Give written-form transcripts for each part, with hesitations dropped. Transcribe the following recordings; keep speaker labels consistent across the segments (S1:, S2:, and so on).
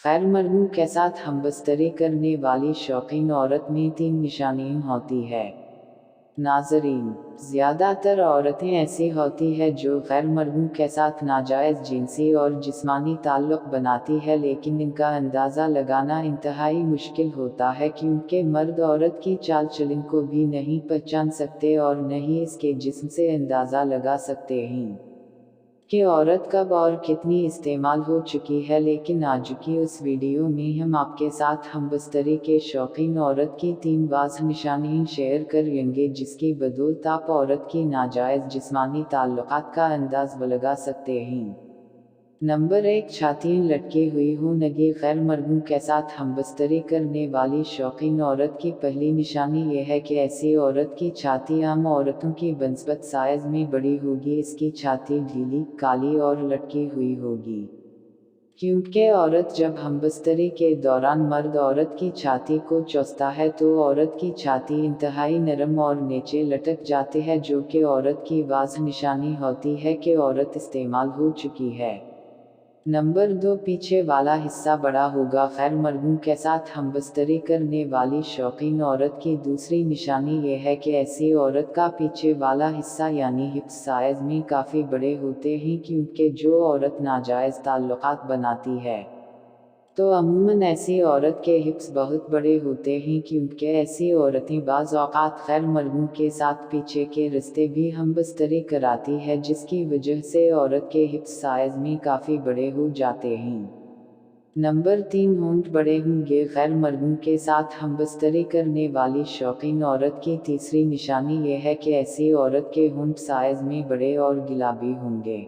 S1: गैर मर्दों के साथ हमबस्तरी करने वाली शौकीन औरत में 3 निशानियां होती है। नाज़रीन, ज़्यादातर औरतें ऐसी होती है जो गैर मर्दों के साथ नाजायज़ जिनसी और जिस्मानी ताल्लुक़ बनाती है, लेकिन इनका अंदाज़ा लगाना इंतहाई मुश्किल होता है क्योंकि मर्द औरत की चाल चलन को भी नहीं पहचान सकते और न ही इसके जिस्म से अंदाज़ा लगा सकते हैं कि औरत कब और कितनी इस्तेमाल हो चुकी है। लेकिन आज की उस वीडियो में हम आपके साथ हमबस्तरी के शौकीन औरत की 3 वाज़ह निशानियां शेयर करेंगे जिसकी बदौलत आप औरत की नाजायज़ जिस्मानी ताल्लुकात का अंदाज़ लगा सकते हैं। नंबर 1, छातियाँ लटकी हुई हों। नगी गैर मर्दों के साथ हमबस्तरी करने वाली शौकीन औरत की पहली निशानी यह है कि ऐसी औरत की छाती आम औरतों की बनिस्बत साइज़ में बड़ी होगी। इसकी छाती ढीली, काली और लटकी हुई होगी, क्योंकि औरत जब हमबस्तरी के दौरान मर्द औरत की छाती को चूसता है तो औरत की छाती इंतहाई नरम और नीचे लटक जाती है, जो कि औरत की वाज़ह निशानी होती है कि औरत इस्तेमाल हो चुकी है। नंबर 2, पीछे वाला हिस्सा बड़ा होगा। गैर मर्दों के साथ हमबस्तरी करने वाली शौकीन औरत की दूसरी निशानी यह है कि ऐसी औरत का पीछे वाला हिस्सा यानी हिप्स साइज़ में काफ़ी बड़े होते हैं, क्योंकि जो औरत नाजायज़ ताल्लुकात बनाती है तो अमूमन ऐसी औरत के हिप्स बहुत बड़े होते हैं, क्योंकि ऐसी औरतें बाज़ औक़ात गैर मर्दों के साथ पीछे के रिश्ते भी हमबस्तरी कराती है, जिसकी वजह से औरत के हिप्स साइज़ में काफ़ी बड़े हो जाते हैं। नंबर 3, होंठ बड़े होंगे। गैर मर्दों के साथ हमबस्तरी करने वाली शौकीन औरत की तीसरी निशानी यह है कि ऐसी औरत के होंठ साइज़ में बड़े और गुलाबी होंगे,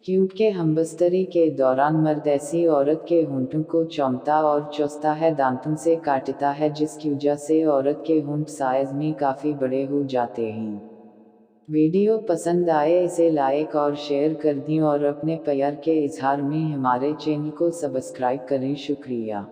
S1: क्योंकि हमबस्तरी के दौरान मर्द ऐसी औरत के होंठों को चूमता और चूसता है, दांतों से काटता है, जिसकी वजह से औरत के होंठ साइज़ में काफ़ी बड़े हो जाते हैं। वीडियो पसंद आए इसे लाइक और शेयर कर दें और अपने प्यार के इजहार में हमारे चैनल को सब्सक्राइब करें। शुक्रिया।